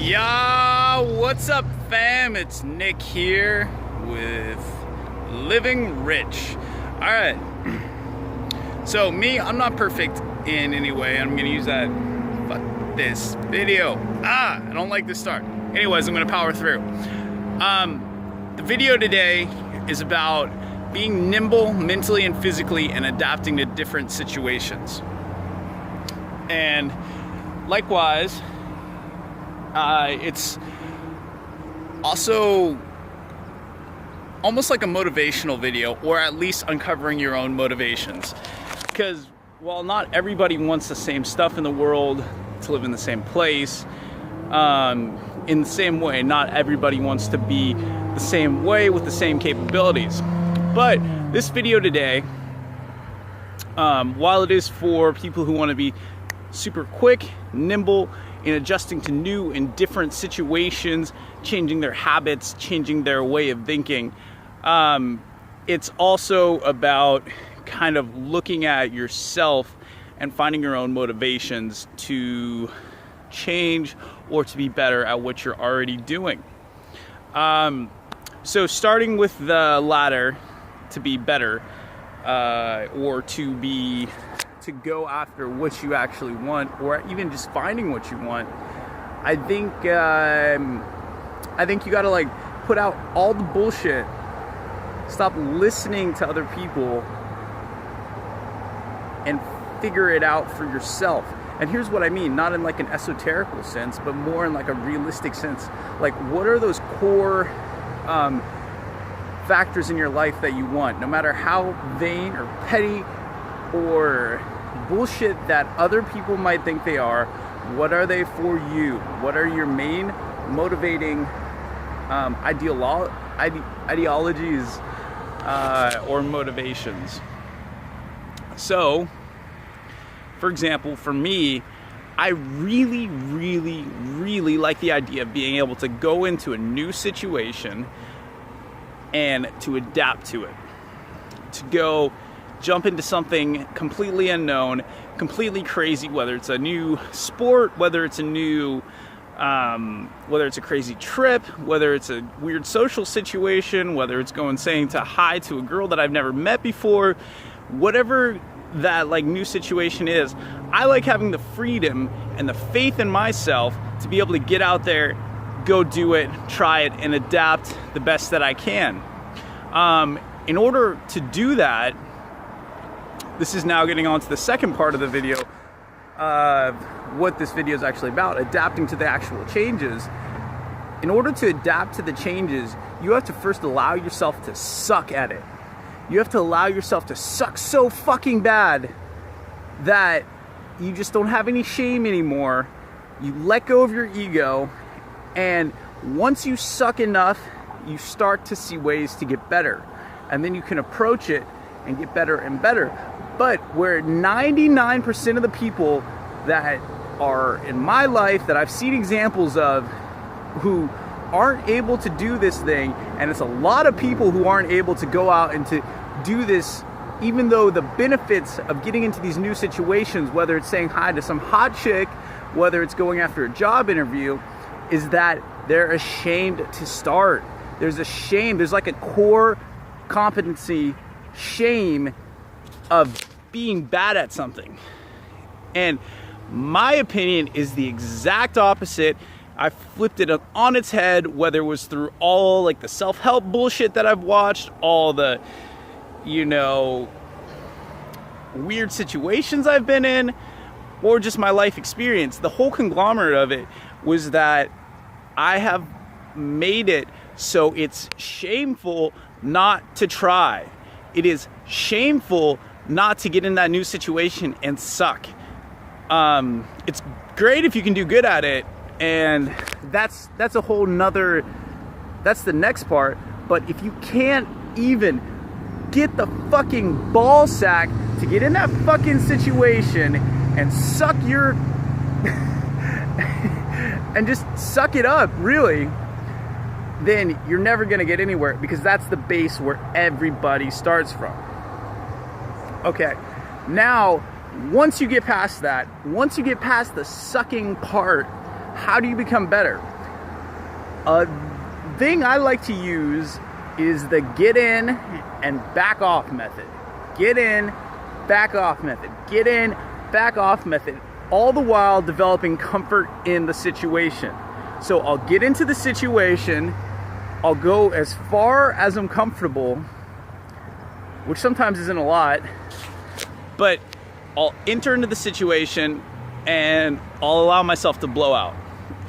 Yeah, what's up, fam? It's Nick here with Living Rich. All right. So I'm not perfect in any way. I'm gonna use that. Fuck this video. I don't like this start. Anyways, I'm gonna power through. The video today is about being nimble mentally and physically and adapting to different situations. And likewise, it's also almost like a motivational video, or at least uncovering your own motivations. Because while not everybody wants the same stuff in the world, to live in the same place, in the same way, not everybody wants to be the same way with the same capabilities. But this video today, while it is for people who want to be super quick, nimble, in adjusting to new and different situations, changing their habits, changing their way of thinking. It's also about kind of looking at yourself and finding your own motivations to change or to be better at what you're already doing. So starting with the latter, to be better, or to go after what you actually want, or even just finding what you want, I think you gotta like put out all the bullshit, stop listening to other people, and figure it out for yourself. And here's what I mean, not in like an esoterical sense, but more in like a realistic sense. Like, what are those core factors in your life that you want, no matter how vain or petty or bullshit that other people might think they are? What are they for you? What are your main motivating ideologies or motivations? So, for example, for me, I really, really, really like the idea of being able to go into a new situation and to adapt to it. To go jump into something completely unknown, completely crazy, whether it's a new sport, whether it's a new, whether it's a crazy trip, whether it's a weird social situation, whether it's saying hi to a girl that I've never met before, whatever that like new situation is. I like having the freedom and the faith in myself to be able to get out there, go do it, try it, and adapt the best that I can. In order to do that, this is now getting on to the second part of the video of what this video is actually about, adapting to the actual changes. In order to adapt to the changes, you have to first allow yourself to suck at it. You have to allow yourself to suck so fucking bad that you just don't have any shame anymore. You let go of your ego, and once you suck enough, you start to see ways to get better. And then you can approach it and get better and better. But where 99% of the people that are in my life that I've seen examples of who aren't able to do this thing, and it's a lot of people who aren't able to go out and to do this, even though the benefits of getting into these new situations, whether it's saying hi to some hot chick, whether it's going after a job interview, is that they're ashamed to start. There's a shame, there's like a core competency shame of being bad at something. And my opinion is the exact opposite. I flipped it on its head, whether it was through all like the self-help bullshit that I've watched, all the, weird situations I've been in, or just my life experience. The whole conglomerate of it was that I have made it so it's shameful not to try. It is shameful not to get in that new situation and suck. It's great if you can do good at it, and that's a whole nother, that's the next part. But if you can't even get the fucking ball sack to get in that fucking situation and suck your and just suck it up, really, then you're never gonna get anywhere, because that's the base where everybody starts from. Okay, now once you get past that, once you get past the sucking part, how do you become better? A thing I like to use is the get in and back off method. Get in, back off method. Get in, back off method. All the while developing comfort in the situation. So I'll get into the situation, I'll go as far as I'm comfortable, which sometimes isn't a lot, but I'll enter into the situation and I'll allow myself to blow out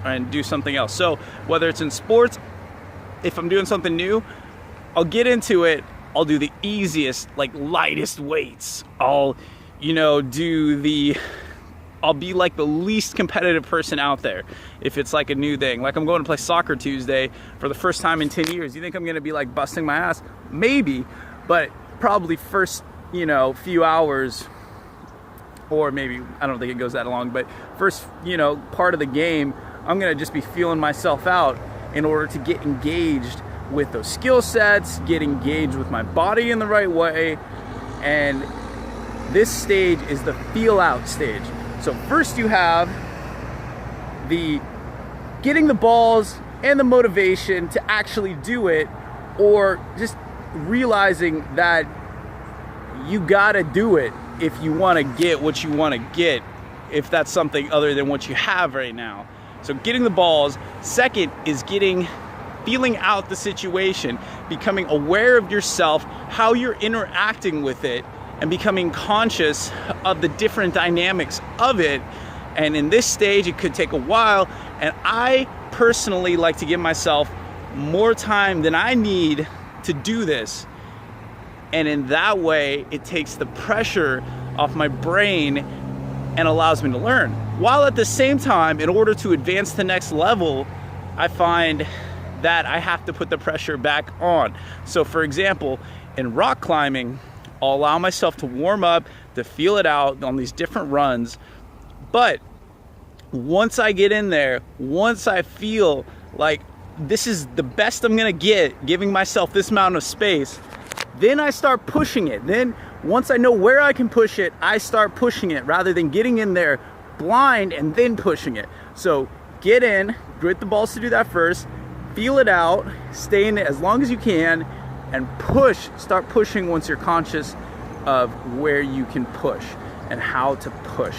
and do something else. So whether it's in sports, if I'm doing something new, I'll get into it, I'll do the easiest, like lightest weights. I'll be like the least competitive person out there if it's like a new thing. Like I'm going to play soccer Tuesday for the first time in 10 years. You think I'm gonna be like busting my ass? Maybe, but probably first, few hours, or maybe, I don't think it goes that long, but first, part of the game, I'm gonna just be feeling myself out in order to get engaged with those skill sets, get engaged with my body in the right way. And this stage is the feel out stage. So first you have the getting the balls and the motivation to actually do it, or just realizing that you gotta do it if you wanna get what you wanna get, if that's something other than what you have right now. So getting the balls. Second is feeling out the situation, becoming aware of yourself, how you're interacting with it, and becoming conscious of the different dynamics of it. And in this stage, it could take a while. And I personally like to give myself more time than I need to do this. And in that way, it takes the pressure off my brain and allows me to learn. While at the same time, in order to advance to the next level, I find that I have to put the pressure back on. So for example, in rock climbing, I'll allow myself to warm up, to feel it out on these different runs. But once I get in there, once I feel like this is the best I'm gonna get, giving myself this amount of space, then I start pushing it. Then once I know where I can push it, I start pushing it rather than getting in there blind and then pushing it. So get in, grit the balls to do that first, feel it out, stay in it as long as you can, and push. Start pushing once you're conscious of where you can push and how to push.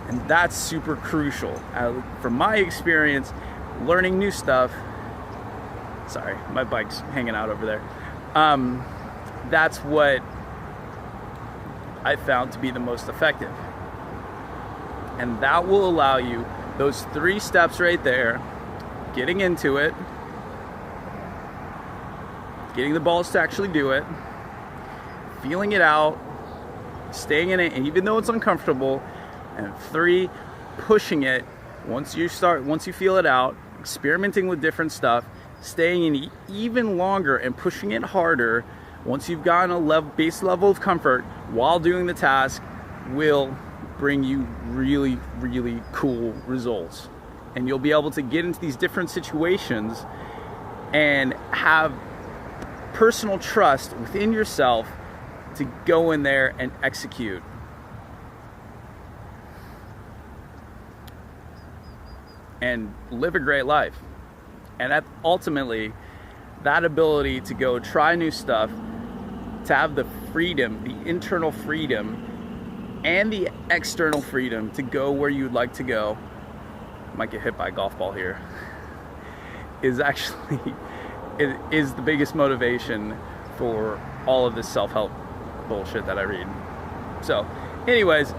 And that's super crucial. From my experience, learning new stuff, sorry, my bike's hanging out over there. That's what I found to be the most effective. And that will allow you, those 3 steps right there, getting into it, getting the balls to actually do it, feeling it out, staying in it, and even though it's uncomfortable, and 3, pushing it once you feel it out, experimenting with different stuff, staying in even longer and pushing it harder once you've gotten a base level of comfort while doing the task will bring you really, really cool results. And you'll be able to get into these different situations and have personal trust within yourself to go in there and execute. And live a great life. And that ultimately, that ability to go try new stuff, to have the freedom, the internal freedom, and the external freedom to go where you'd like to go, might get hit by a golf ball here, is actually, it is the biggest motivation for all of this self-help bullshit that I read. So, anyways,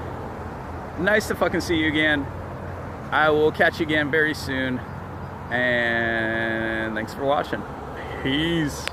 nice to fucking see you again. I will catch you again very soon. And thanks for watching. Peace.